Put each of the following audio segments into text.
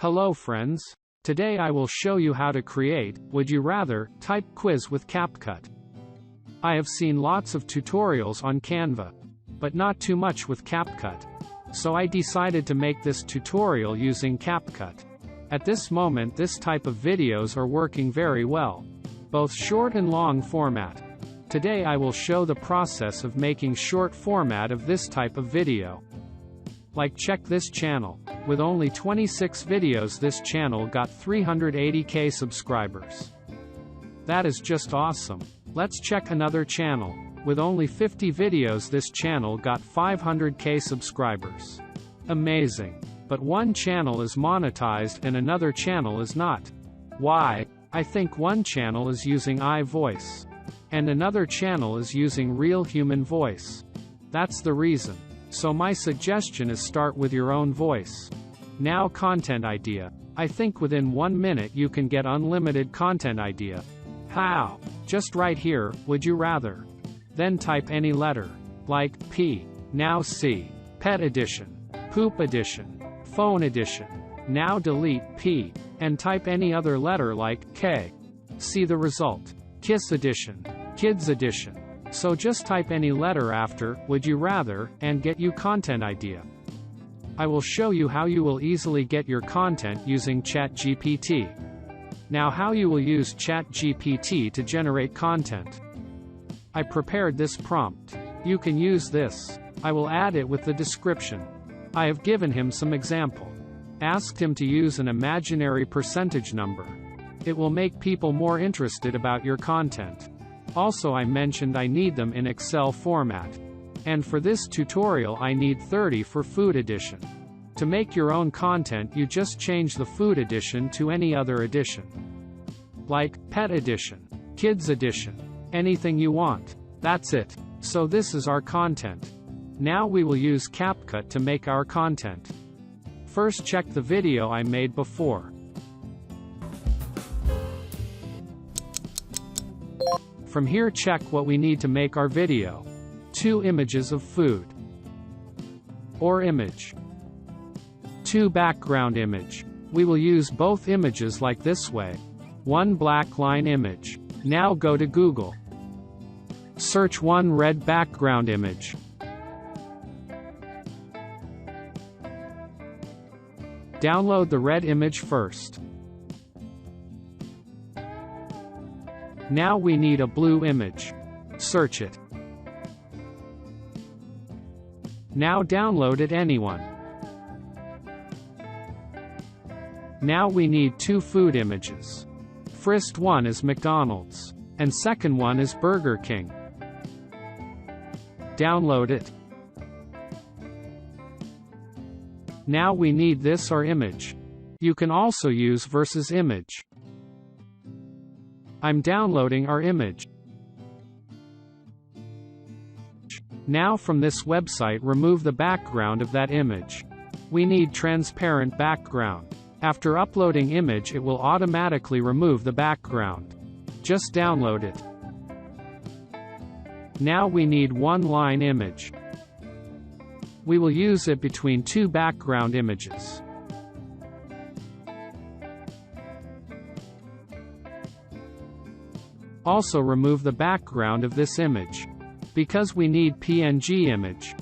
Hello friends. Today I will show you how to create, would you rather, type quiz with Capcut. I have seen lots of tutorials on Canva, but not too much with Capcut. So I decided to make this tutorial using Capcut. At this moment this type of videos are working very well, both short and long format. Today I will show the process of making short format of this type of video. Like check this channel. With only 26 videos this channel got 380k subscribers. That is just awesome. Let's check another channel. With only 50 videos this channel got 500k subscribers. Amazing. But one channel is monetized and another channel is not. Why? I think one channel is using iVoice. And another channel is using real human voice. That's the reason. So my suggestion is start with your own voice. Now content idea. I think within 1 minute you can get unlimited content idea. How? Just right here, would you rather? Then type any letter. Like P. Now C. Pet edition. Poop edition. Phone edition. Now delete P. And type any other letter like K. See the result. Kiss edition. Kids edition. So just type any letter after, would you rather, and get you content idea. I will show you how you will easily get your content using ChatGPT. Now how you will use ChatGPT to generate content. I prepared this prompt. You can use this. I will add it with the description. I have given him some example. Asked him to use an imaginary percentage number. It will make people more interested about your content. Also I mentioned I need them in Excel format. And for this tutorial I need 30 for food edition. To make your own content you just change the food edition to any other edition. Like, pet edition, kids edition, anything you want. That's it. So this is our content. Now we will use Capcut to make our content. First check the video I made before. From here check what we need to make our video. 2 images of food. Or image. 2 background image. We will use both images like this way. 1 black line image. Now go to Google. Search 1 red background image. Download the red image first. Now we need a blue image. Search it. Now download it anyone. Now we need 2 food images. First one is McDonald's. And second one is Burger King. Download it. Now we need this our image. You can also use versus image. I'm downloading our image. Now from this website remove the background of that image. We need transparent background. After uploading image it will automatically remove the background. Just download it. Now we need 1 line image. We will use it between 2 background images. Also remove the background of this image. Because we need PNG image.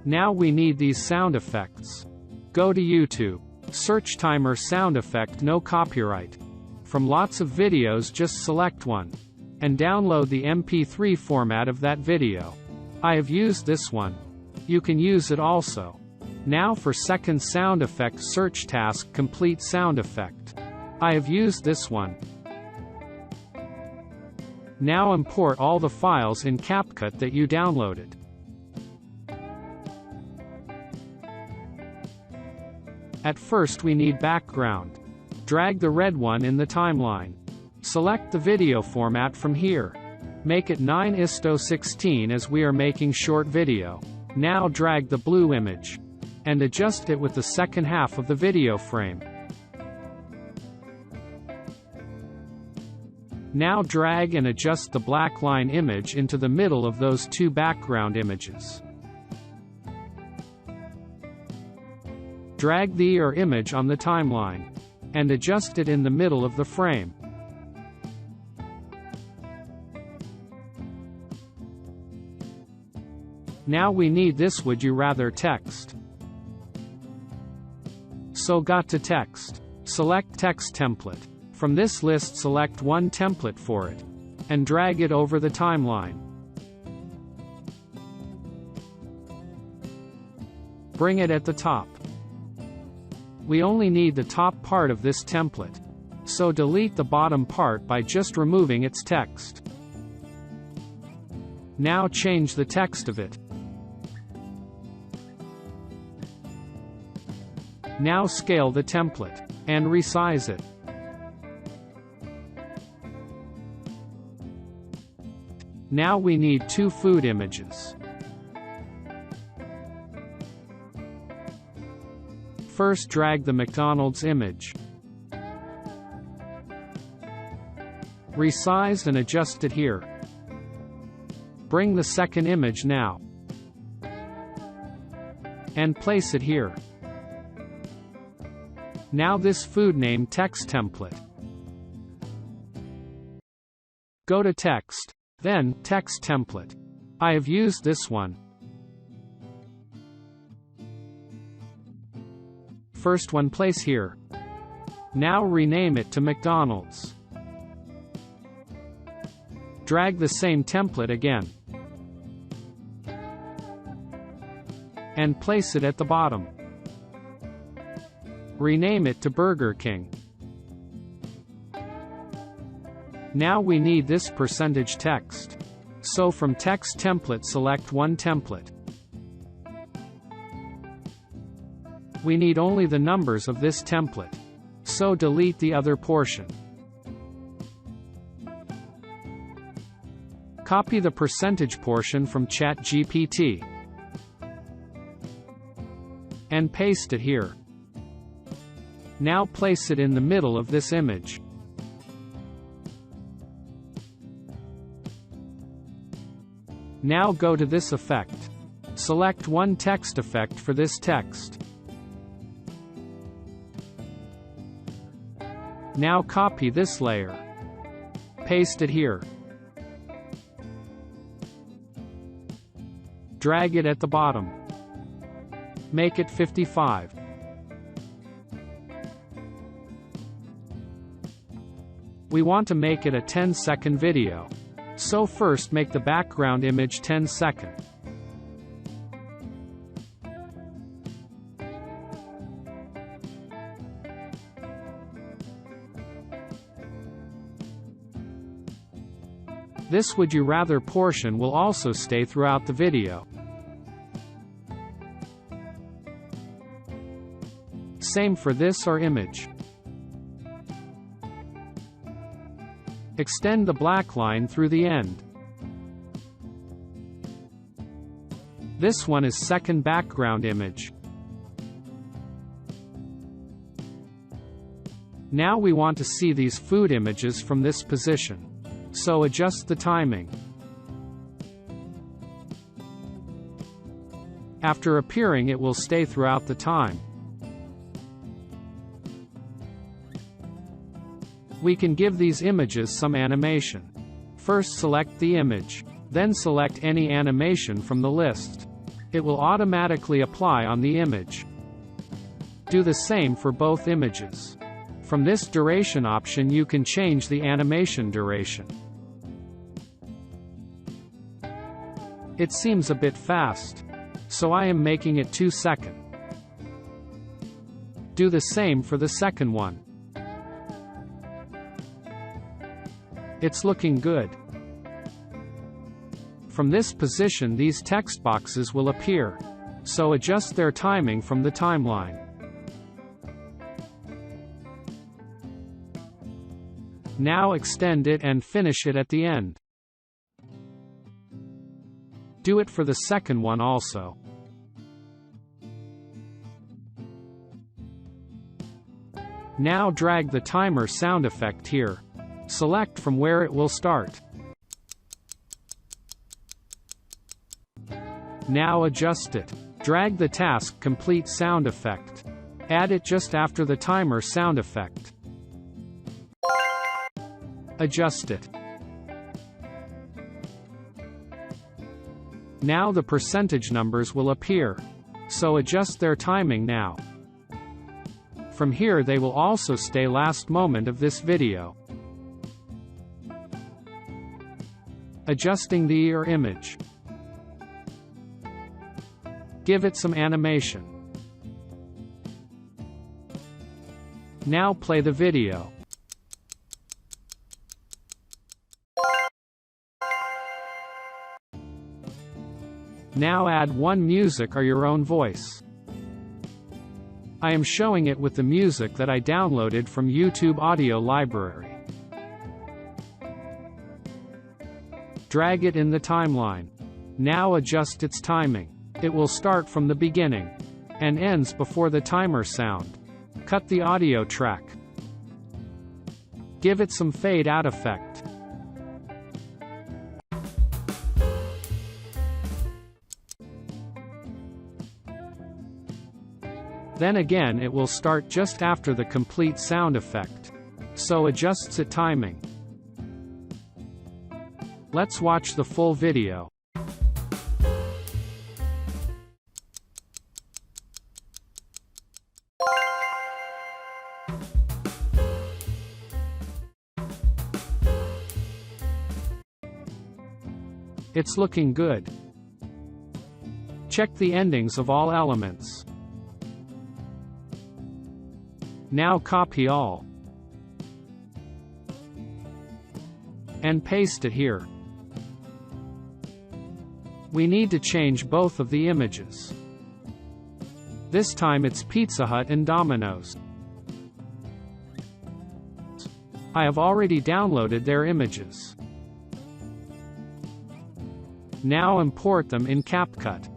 Now we need these sound effects. Go to YouTube. Search timer sound effect no copyright. From lots of videos just select one. And download the MP3 format of that video. I have used this one. You can use it also. Now for second sound effect search task complete sound effect. I have used this one. Now import all the files in Capcut that you downloaded. At first we need background. Drag the red one in the timeline. Select the video format from here. Make it 9:16 as we are making short video. Now drag the blue image. And adjust it with the second half of the video frame. Now drag and adjust the black line image into the middle of those two background images. Drag the or image on the timeline and adjust it in the middle of the frame. Now we need this would you rather text. So got to text. Select text template. From this list select one template for it, and drag it over the timeline. Bring it at the top. We only need the top part of this template, so delete the bottom part by just removing its text. Now change the text of it. Now scale the template, and resize it. Now we need two food images. First drag the McDonald's image. Resize and adjust it here. Bring the second image now, and place it here. Now this food name text template. Go to text, then text template. I have used this one. First one place here. Now rename it to McDonald's. Drag the same template again, and place it at the bottom. Rename it to Burger King. Now we need this percentage text. So from text template select one template. We need only the numbers of this template, so delete the other portion. Copy the percentage portion from ChatGPT and paste it here. Now place it in the middle of this image. Now go to this effect. Select one text effect for this text. Now copy this layer. Paste it here. Drag it at the bottom. Make it 55. We want to make it a 10-second video. So first make the background image 10 seconds. This would you rather portion will also stay throughout the video. Same for this or image. Extend the black line through the end. This one is second background image. Now we want to see these food images from this position. So adjust the timing. After appearing it will stay throughout the time. We can give these images some animation. First select the image. Then select any animation from the list. It will automatically apply on the image. Do the same for both images. From this duration option you can change the animation duration. It seems a bit fast, so I am making it 2 seconds. Do the same for the second one. It's looking good. From this position these text boxes will appear, so adjust their timing from the timeline. Now extend it and finish it at the end. Do it for the second one also. Now drag the timer sound effect here. Select from where it will start. Now adjust it. Drag the task complete sound effect. Add it just after the timer sound effect. Adjust it. Now the percentage numbers will appear. So adjust their timing now. From here they will also stay last moment of this video. Adjusting the ear image. Give it some animation. Now play the video. Now add one music or your own voice. I am showing it with the music that I downloaded from YouTube audio library. Drag it in the timeline. Now adjust its timing. It will start from the beginning and ends before the timer sound. Cut the audio track. Give it some fade out effect. Then again it will start just after the complete sound effect. So adjusts its timing. Let's watch the full video. It's looking good. Check the endings of all elements. Now copy all and paste it here. We need to change both of the images. This time it's Pizza Hut and Domino's. I have already downloaded their images. Now import them in Capcut.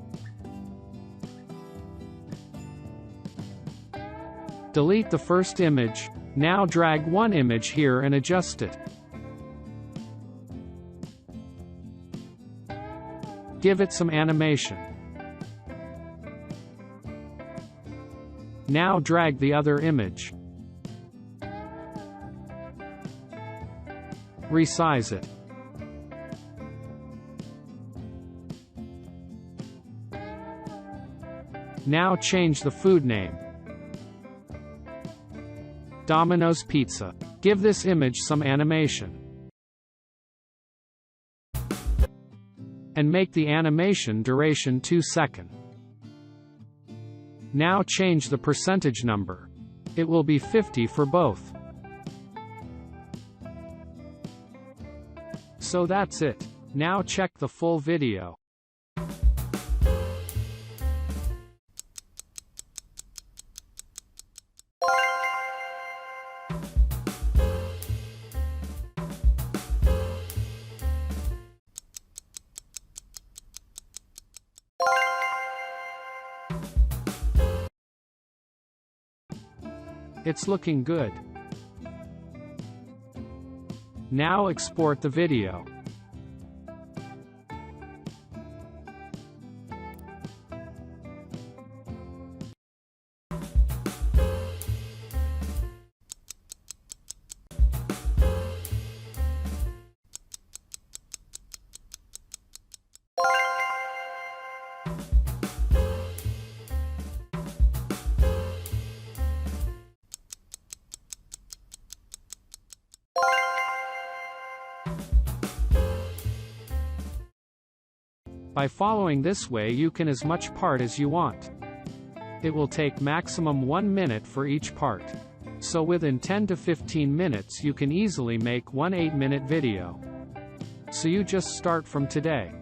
Delete the first image. Now drag one image here and adjust it. Give it some animation. Now drag the other image. Resize it. Now change the food name. Domino's Pizza. Give this image some animation. And make the animation duration 2 seconds. Now change the percentage number. It will be 50 for both. So that's it. Now check the full video. It's looking good. Now export the video. By following this way you can as much part as you want. It will take maximum 1 minute for each part. So within 10 to 15 minutes you can easily make one 8-minute video. So you just start from today.